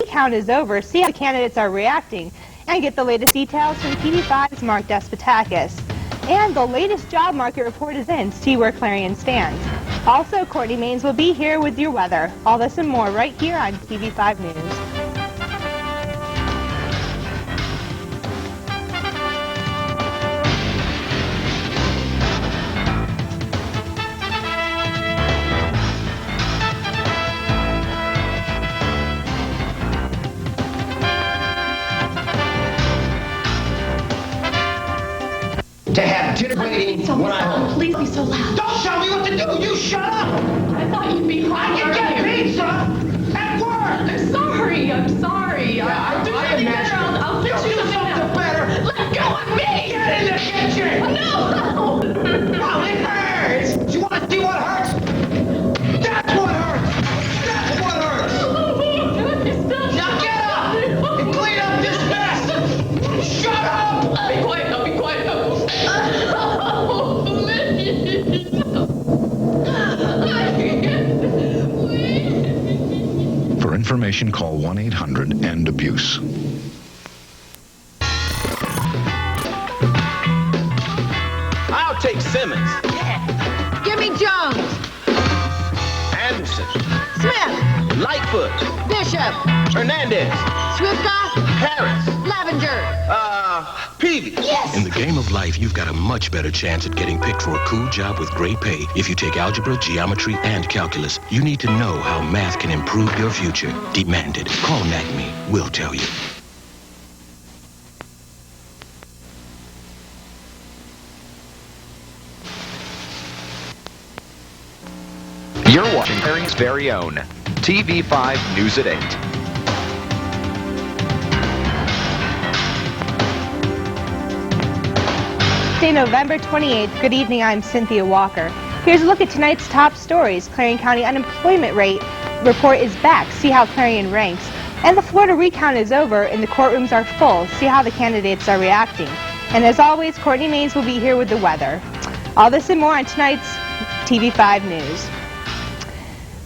recount is over, see how the candidates are reacting, and get the latest details from TV5's Mark Despotakis. And the latest job market report is in. See where Clarion stands. Also, Courtney Maines will be here with your weather. All this and more right here on TV5 News. To have dinner waiting when I'm home. Please be so loud. Don't tell me what to do! You shut up! I thought you'd be quiet. I can get pizza at work! I'm sorry. Yeah, I'll do I something imagine. better. I'll fix you something else. better! Let go of me! Get in the kitchen! No! Oh, it hurts! Do you want to see what hurts? That's what hurts! That's what hurts! Now get up and clean up this mess! Shut up! I'll be quiet. Oh, please. For information, call 1-800-END-ABUSE. I'll take Simmons. Give me Jones, Anderson. Smith, Lightfoot. Bishop, Hernandez. Swifka, Harris. Lavenger. Peavy. Yes! In the game of life, you've got a much better chance at getting picked for a cool job with great pay if you take algebra, geometry, and calculus. You need to know how math can improve your future. Demand it. Call NACME. We'll tell you. You're watching Clarion's very own TV5 News at 8. Thursday, November 28th. Good evening, I'm Cynthia Walker. Here's a look at tonight's top stories. Clarion County unemployment rate report is back. See how Clarion ranks. And the Florida recount is over and the courtrooms are full. See how the candidates are reacting. And as always, Courtney Maines will be here with the weather. All this and more on tonight's TV5 News.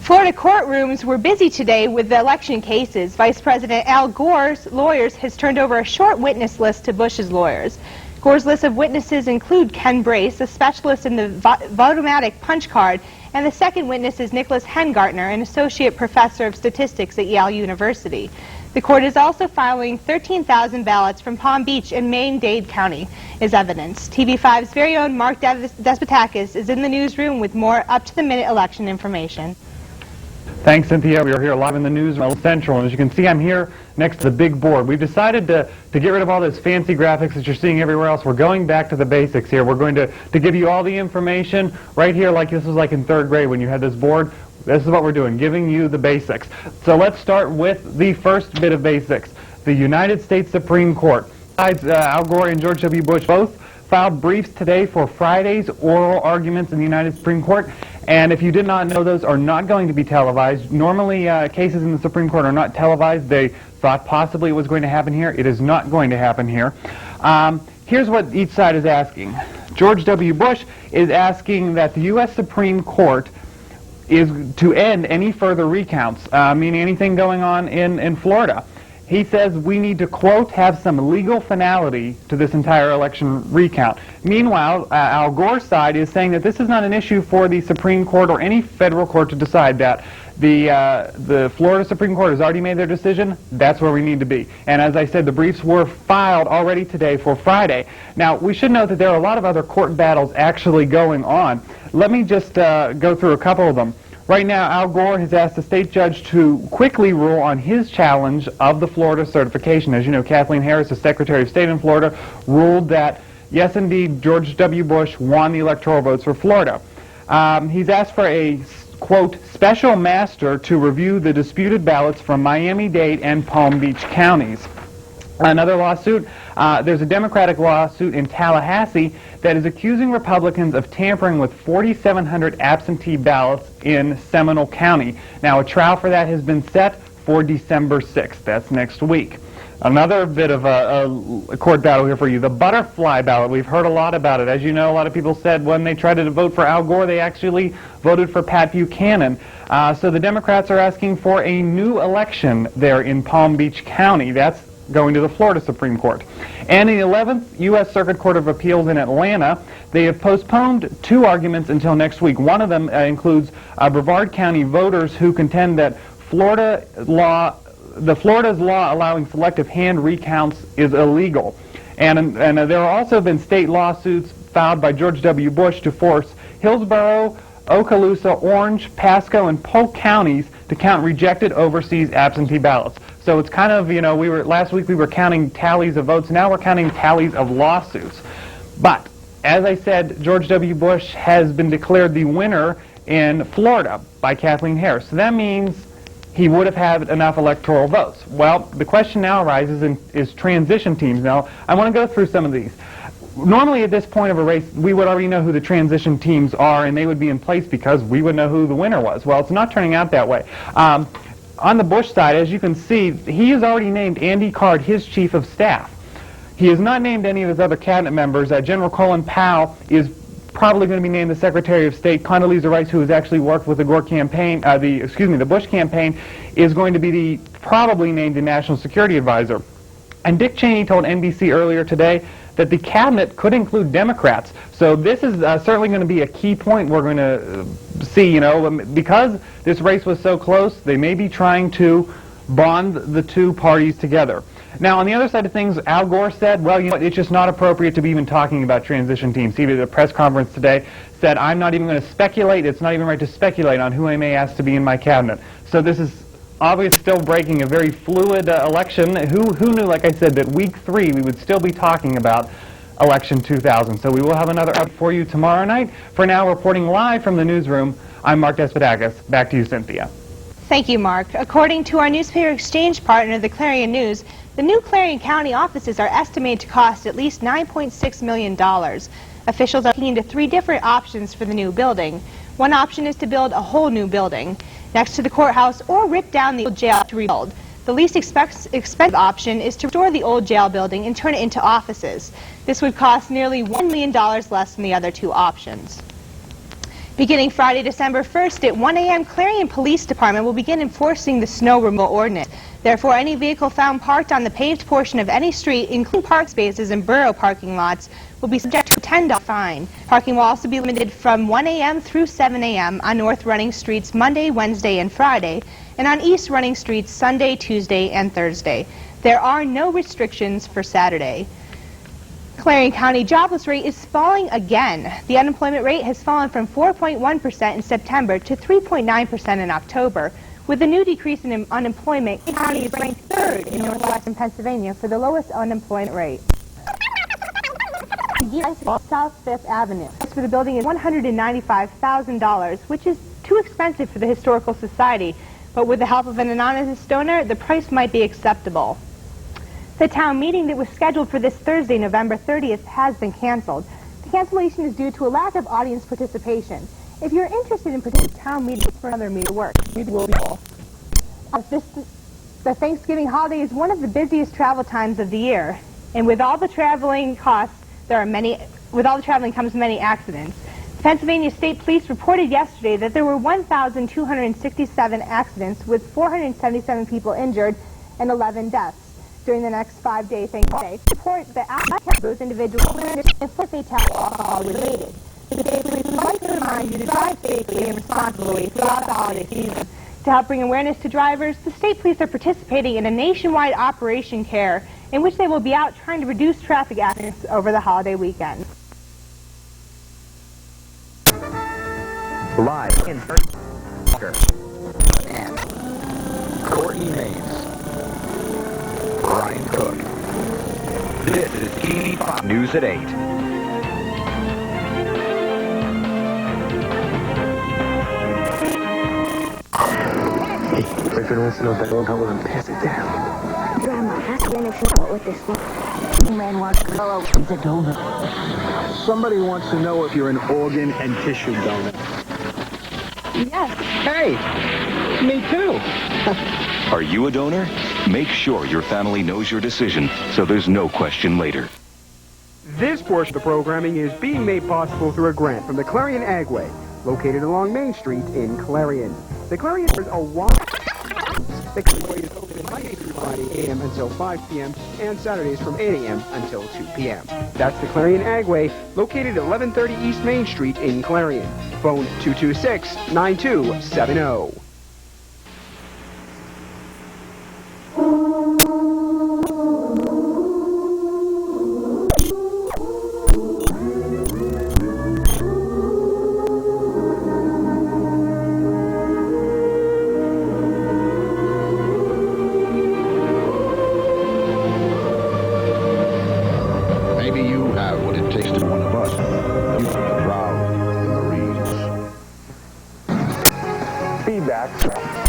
Florida courtrooms were busy today with the election cases. Vice President Al Gore's lawyers has turned over a short witness list to Bush's lawyers. Gore's list of witnesses include Ken Brace, a specialist in the Votomatic punch card, and the second witness is Nicholas Hengartner, an associate professor of statistics at Yale University. The court is also filing 13,000 ballots from Palm Beach and Miami-Dade County as evidence. TV5's very own Mark Despotakis is in the newsroom with more up-to-the-minute election information. Thanks, Cynthia. We are here live in the news central, and as you can see, I'm here next to the big board. We've decided to get rid of all those fancy graphics that you're seeing everywhere else. We're going back to the basics here. We're going to give you all the information right here, like this was like in third grade when you had this board. This is what we're doing, giving you the basics. So let's start with the first bit of basics. The United States Supreme Court. Besides Al Gore and George W. Bush both filed briefs today for Friday's oral arguments in the United Supreme Court. And if you did not know, those are not going to be televised. Normally, cases in the Supreme Court are not televised. They thought possibly it was going to happen here. It is not going to happen here. Here's what each side is asking. George W. Bush is asking that the U.S. Supreme Court is to end any further recounts, meaning anything going on in Florida. He says we need to, quote, have some legal finality to this entire election recount. Meanwhile, Al Gore's side is saying that this is not an issue for the Supreme Court or any federal court to decide that. The Florida Supreme Court has already made their decision. That's where we need to be. And as I said, the briefs were filed already today for Friday. Now, we should note that there are a lot of other court battles actually going on. Let me just go through a couple of them. Right now, Al Gore has asked the state judge to quickly rule on his challenge of the Florida certification. As you know, Kathleen Harris, the Secretary of State in Florida, ruled that, yes, indeed, George W. Bush won the electoral votes for Florida. He's asked for a, quote, special master to review the disputed ballots from Miami-Dade and Palm Beach counties. Another lawsuit, there's a Democratic lawsuit in Tallahassee that is accusing Republicans of tampering with 4,700 absentee ballots in Seminole County. Now, a trial for that has been set for December 6th. That's next week. Another bit of a court battle here for you. The butterfly ballot. We've heard a lot about it. As you know, a lot of people said when they tried to vote for Al Gore, they actually voted for Pat Buchanan. So the Democrats are asking for a new election there in Palm Beach County. That's going to the Florida Supreme Court. And in the 11th U.S. Circuit Court of Appeals in Atlanta, they have postponed 2 arguments until next week. One of them includes Brevard County voters who contend that Florida's law allowing selective hand recounts is illegal. And there have also been state lawsuits filed by George W. Bush to force Hillsborough, Okaloosa, Orange, Pasco, and Polk counties to count rejected overseas absentee ballots. So it's kind of, last week we were counting tallies of votes. Now we're counting tallies of lawsuits. But, as I said, George W. Bush has been declared the winner in Florida by Kathleen Harris. So that means he would have had enough electoral votes. Well, the question now arises is transition teams. Now, I want to go through some of these. Normally at this point of a race, we would already know who the transition teams are, and they would be in place because we would know who the winner was. Well, it's not turning out that way. On the Bush side, as you can see, he has already named Andy Card his chief of staff. He has not named any of his other cabinet members. General Colin Powell is probably going to be named the Secretary of State. Condoleezza Rice, who has actually worked with the Gore campaign, the Bush campaign, is going to be probably named the National Security Advisor. And Dick Cheney told NBC earlier today that the cabinet could include Democrats. So this is certainly going to be a key point we're going to see, because this race was so close, they may be trying to bond the two parties together. Now, on the other side of things, Al Gore said, well, it's just not appropriate to be even talking about transition teams. He did a press conference today, said, I'm not even going to speculate. It's not even right to speculate on who I may ask to be in my cabinet. So this is obviously still breaking a very fluid election. Who knew, like I said, that week 3 we would still be talking about election 2000. So we will have another update for you tomorrow night. For now, reporting live from the newsroom, I'm Mark Despotakis. Back to you, Cynthia. Thank you, Mark. According to our newspaper exchange partner, the Clarion News, the new Clarion County offices are estimated to cost at least $9.6 million. Officials are looking into 3 different options for the new building. One option is to build a whole new building next to the courthouse or rip down the old jail to rebuild. The least expensive option is to restore the old jail building and turn it into offices. This would cost nearly $1 million less than the other 2 options. Beginning Friday, December 1st at 1 a.m., Clarion Police Department will begin enforcing the snow removal ordinance. Therefore, any vehicle found parked on the paved portion of any street, including park spaces and borough parking lots, will be subject to a $10 fine. Parking will also be limited from 1 a.m. through 7 a.m. on north running streets Monday, Wednesday, and Friday, and on east running streets Sunday, Tuesday, and Thursday. There are no restrictions for Saturday. Clarion County jobless rate is falling again. The unemployment rate has fallen from 4.1% in September to 3.9% in October. With the new decrease in unemployment, Clarion County is ranked 3rd in northwestern Pennsylvania for the lowest unemployment rate. South 5th Avenue. The price for the building is $195,000, which is too expensive for the Historical Society, but with the help of an anonymous donor, the price might be acceptable. The town meeting that was scheduled for this Thursday, November 30th, has been canceled. The cancellation is due to a lack of audience participation. If you're interested in participating in town meetings for another meeting work, it will be full. The Thanksgiving holiday is one of the busiest travel times of the year, and with all the traveling costs, with all the traveling comes many accidents. Pennsylvania State Police reported yesterday that there were 1,267 accidents with 477 people injured and 11 deaths during the next 5-day Thanksgiving. Report that those individuals and fatality alcohol related. The State Police would like to remind you to drive safely and responsibly throughout the holiday season. To help bring awareness to drivers, the State Police are participating in a nationwide Operation CARE, in which they will be out trying to reduce traffic accidents over the holiday weekend. Live in and Courtney Mays, Brian Cook. This is TV5 News at 8. Hey, boyfriend wants to know if that old hoe and pass it down. Grandma, ask him if she knows what this man wants to go over the donor. Somebody wants to know if you're an organ and tissue donor. Yes. Hey, me too. Are you a donor? Make sure your family knows your decision so there's no question later. This portion of the programming is being made possible through a grant from the Clarion Agway, located along Main Street in Clarion. The Clarion is a wide... The Agway is open Monday through Friday, a.m. until 5 p.m., and Saturdays from 8 a.m. until 2 p.m. That's the Clarion Agway, located at 1130 East Main Street in Clarion. Phone 226-9270. Maybe you have what it takes to be one of us. You can browse the Marines. Feedback.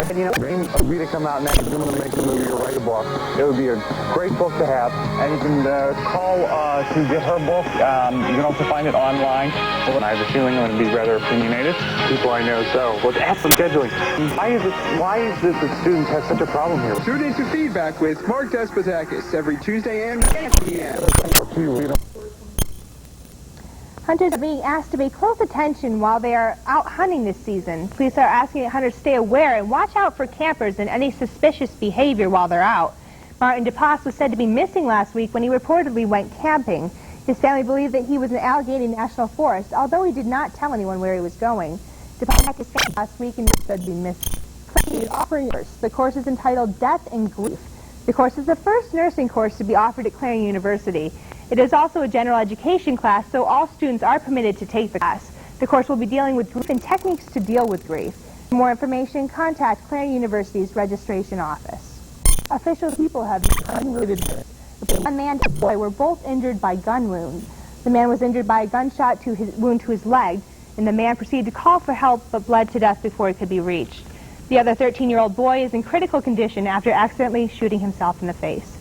And you know, dream of me to come out next, I'm going to make a movie or write a book. It would be a great book to have. And you can call to get her book. You can also find it online. Well, I have a feeling I'm going to be rather opinionated. People I know so. Well, ask them scheduling. Why is it that students have such a problem here? Tune in to Feedback with Mark Despotakis every Tuesday and 8 p.m. Hunters are being asked to pay close attention while they are out hunting this season. Police are asking hunters to stay aware and watch out for campers and any suspicious behavior while they're out. Martin DePass was said to be missing last week when he reportedly went camping. His family believed that he was in Allegheny National Forest, although he did not tell anyone where he was going. DePass had to say last week and said to be missing. Clarion is offering a course. The course is entitled Death and Grief. The course is the first nursing course to be offered at Clarion University. It is also a general education class, so all students are permitted to take the class. The course will be dealing with grief and techniques to deal with grief. For more information, contact Clarion University's registration office. Official people have unrelated this. One man and a boy were both injured by gun wounds. The man was injured by a gunshot wound to his leg, and the man proceeded to call for help but bled to death before it could be reached. The other 13-year-old boy is in critical condition after accidentally shooting himself in the face.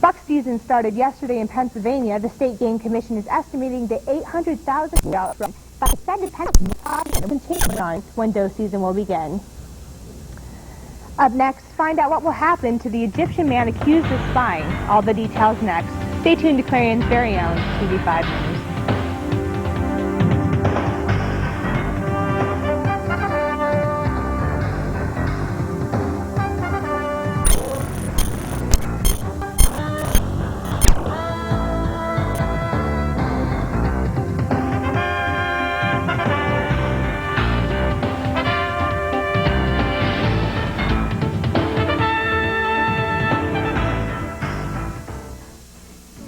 Buck season started yesterday in Pennsylvania. The State Game Commission is estimating the $800,000 from but said depending on when doe season will begin. Up next, find out what will happen to the Egyptian man accused of spying. All the details next. Stay tuned to Clarion's very own TV5 News.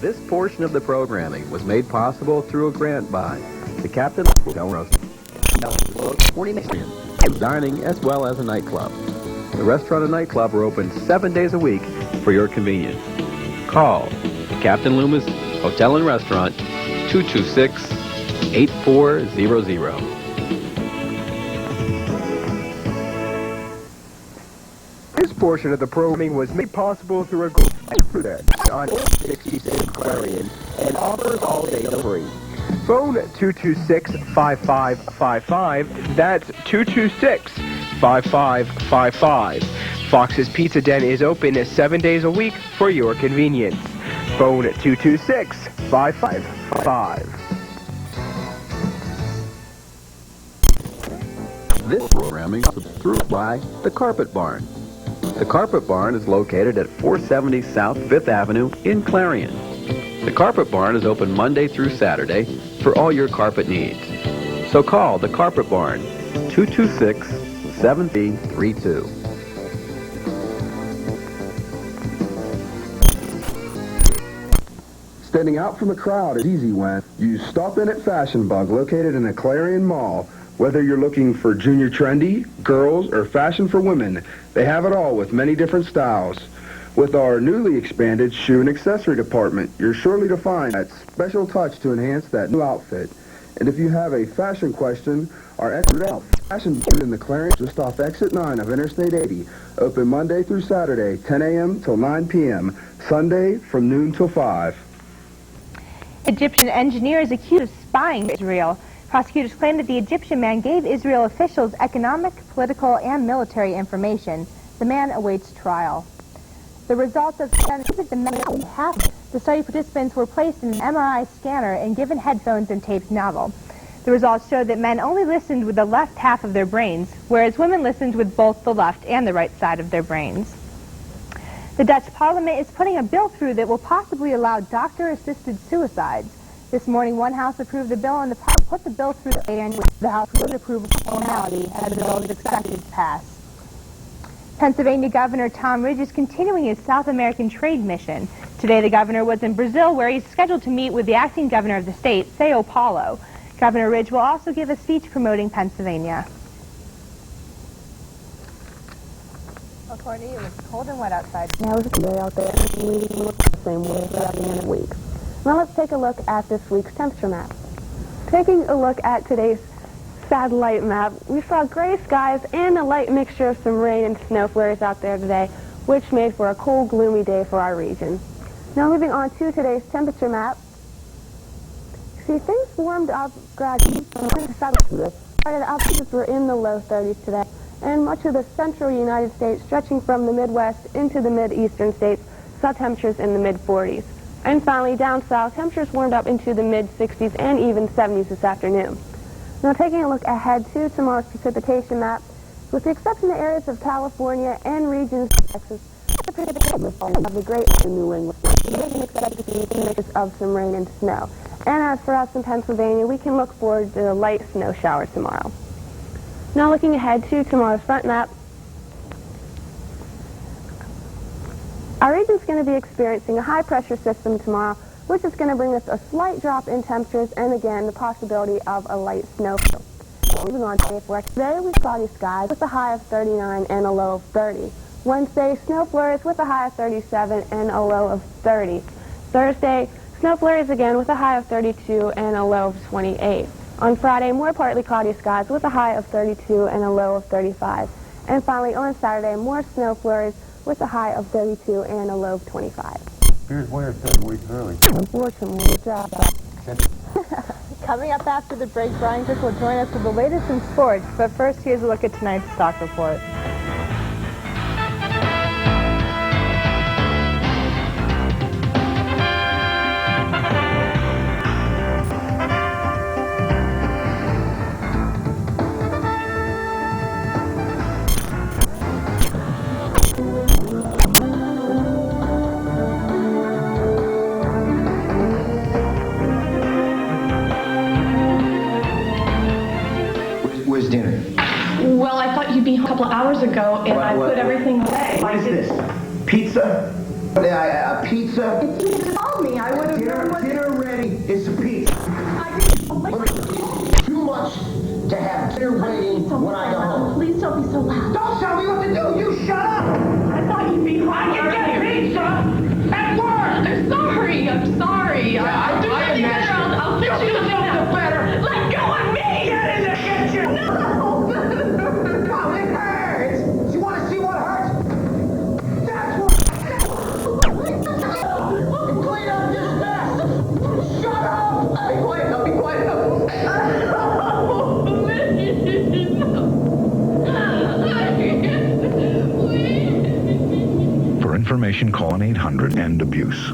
This portion of the programming was made possible through a grant by the Captain dining as well as a nightclub. The restaurant and nightclub are open 7 days a week for your convenience. Call Captain Loomis Hotel and Restaurant 226-8400. This portion of the programming was made possible through a grant on 66 Clarion and offers all-day delivery. Phone 226-5555. That's 226-5555. Fox's Pizza Den is open 7 days a week for your convenience. Phone 226-5555. This programming is approved by the Carpet Barn. The Carpet Barn is located at 470 South 5th Avenue in Clarion. The Carpet Barn is open Monday through Saturday for all your carpet needs. So call the Carpet Barn, 226-7332. Standing out from the crowd is easy when you stop in at Fashion Bug, located in the Clarion Mall. Whether you're looking for junior trendy, girls, or fashion for women, they have it all with many different styles. With our newly expanded shoe and accessory department, you're surely to find that special touch to enhance that new outfit. And if you have a fashion question, our expert out Fashion Bug in the Clarion just off exit 9 of Interstate 80, open Monday through Saturday, 10 a.m. till 9 p.m., Sunday from noon till 5. Egyptian engineer is accused of spying Israel. Prosecutors claim that the Egyptian man gave Israel officials economic, political, and military information. The man awaits trial. The results of the half. The study participants were placed in an MRI scanner and given headphones and taped novel. The results showed that men only listened with the left half of their brains, whereas women listened with both the left and the right side of their brains. The Dutch Parliament is putting a bill through that will possibly allow doctor-assisted suicides. This morning, one house approved the bill and the Parliament put the bill through the House would approve a formality as the bill is expected to pass. Pennsylvania Governor Tom Ridge is continuing his South American trade mission. Today, the governor was in Brazil, where he's scheduled to meet with the acting governor of the state, Sao Paulo. Governor Ridge will also give a speech promoting Pennsylvania. Well, Courtney, it was cold and wet outside. Yeah, it was a day out there. We look the same way throughout the end of the week. Now let's take a look at this week's temperature map. Taking a look at today's satellite map, we saw gray skies and a light mixture of some rain and snow flurries out there today, which made for a cold, gloomy day for our region. Now moving on to today's temperature map. See, things warmed up gradually. Started out, we're in the low 30s today, and much of the central United States, stretching from the Midwest into the mid-eastern states, saw temperatures in the mid-40s. And finally, down south, temperatures warmed up into the mid-60s and even 70s this afternoon. Now taking a look ahead to tomorrow's precipitation map, with the exception of areas of California and regions of Texas, the precipitation of the Great New England, we can expect to see mixtures of some rain and snow. And as for us in Pennsylvania, we can look forward to light snow showers tomorrow. Now looking ahead to tomorrow's front map, our region's going to be experiencing a high-pressure system tomorrow, which is going to bring us a slight drop in temperatures and, again, the possibility of a light snowfall. Moving on today for today, we cloudy skies with a high of 39 and a low of 30. Wednesday, snow flurries with a high of 37 and a low of 30. Thursday, snow flurries again with a high of 32 and a low of 28. On Friday, more partly cloudy skies with a high of 32 and a low of 35. And finally, on Saturday, more snow flurries with a high of 32 and a low of 25. Here's winter 7 weeks early. Unfortunately, good job. Coming up after the break, Brian Cook will join us with the latest in sports. But first, here's a look at tonight's stock report. Where's dinner? Well, I thought you'd be home a couple of hours ago, and I put everything away. What is this? Pizza? A pizza? If you had called me, I would have known. Dinner ready is a pizza. Too much to have dinner waiting when I go home. Please don't be so loud. Don't tell me what to do. You shut up. I thought you'd be home. I can get pizza at work. I'm sorry. I'm sorry. I'll do something better. I'll fix you something better. Let go of me. Get in the kitchen. No. Oh, it hurts. You want to see what hurts? That's what. Clean up this mess. Shut up. Be quiet. I'll be quiet. For information, call an 800 end abuse.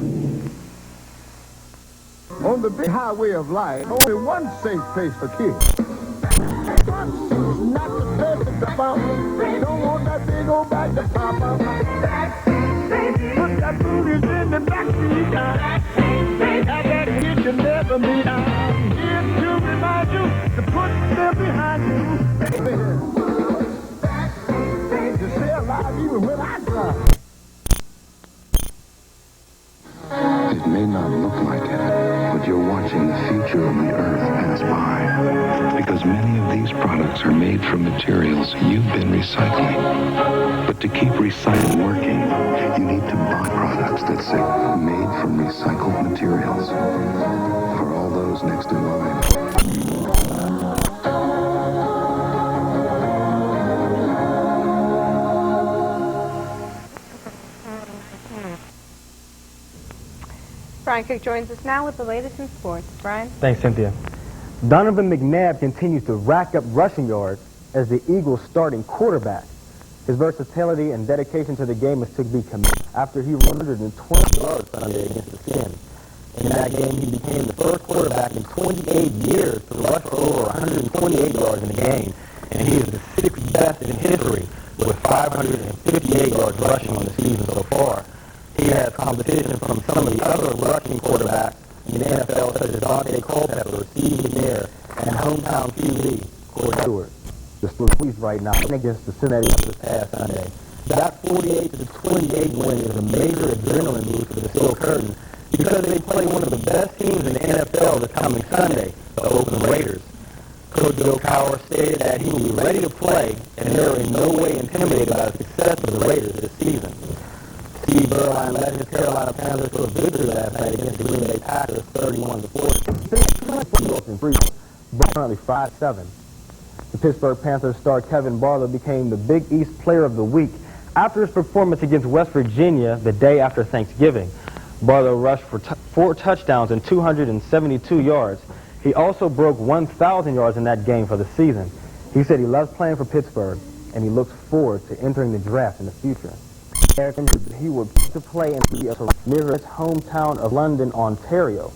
On the big highway of life, only one safe place for kids. Not the bed at the fountain. They don't want that big old bag to papa. Put that booties in the backseat. Have that kitchen never be out. Here to remind you to put them behind you. To stay alive even when I drive. It may not look like it, but you're watching the future of the Earth pass by. Because many of these products are made from materials you've been recycling. But to keep recycling working, you need to buy products that say made from recycled materials. For all those next in line. Brian Cook joins us now with the latest in sports. Brian? Thanks, Cynthia. Donovan McNabb continues to rack up rushing yards as the Eagles' starting quarterback. His versatility and dedication to the game is to be commended after he ran 120 yards Sunday against the Skins. In that game, he became the first quarterback in 28 years to rush for over 128 yards in a game, and he is the sixth best in history with 558 yards rushing on the season so far. He has competition from some of the other rushing quarterbacks in the NFL, such as Dante Culpepper, Steve McNair, and hometown QB Corey Stewart. The squeeze right now against the Cincinnati this past Sunday. That 48-28 win is a major adrenaline boost for the Steel Curtain because they play one of the best teams in the NFL this coming Sunday, the Oakland Raiders. Coach Bill Cowher stated that he will be ready to play, and they are in no way intimidated by the success of the Raiders this season. Steve Berline led his Carolina Panthers to a victory last night against the Green Bay Packers 31-40. Currently 5-7. The Pittsburgh Panthers star Kevin Barlow became the Big East Player of the Week after his performance against West Virginia the day after Thanksgiving. Barlow rushed for 4 touchdowns and 272 yards. He also broke 1,000 yards in that game for the season. He said he loves playing for Pittsburgh, and he looks forward to entering the draft in the future. He would play in near his hometown of London, Ontario.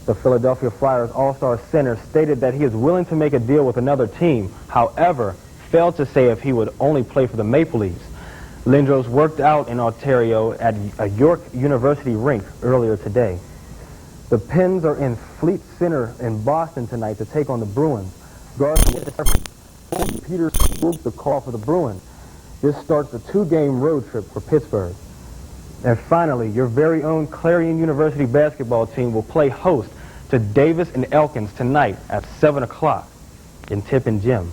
The Philadelphia Flyers All-Star center stated that he is willing to make a deal with another team, however, failed to say if he would only play for the Maple Leafs. Lindros worked out in Ontario at a York University rink earlier today. The Pens are in Fleet Center in Boston tonight to take on the Bruins. Peters broke the call for the Bruins. This starts a 2-game road trip for Pittsburgh. And finally, your very own Clarion University basketball team will play host to Davis and Elkins tonight at 7 o'clock in Tippin Gym.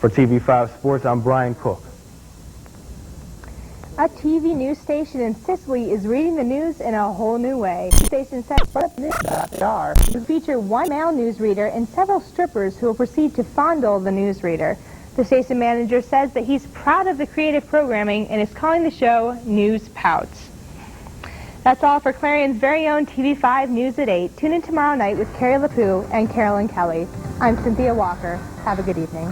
For TV5 Sports, I'm Brian Cook. A TV news station in Sicily is reading the news in a whole new way. The station says will feature one male newsreader and several strippers who will proceed to fondle the newsreader. The station manager says that he's proud of the creative programming and is calling the show News Pouts. That's all for Clarion's very own TV5 News at 8. Tune in tomorrow night with Carrie LaPoo and Carolyn Kelly. I'm Cynthia Walker. Have a good evening.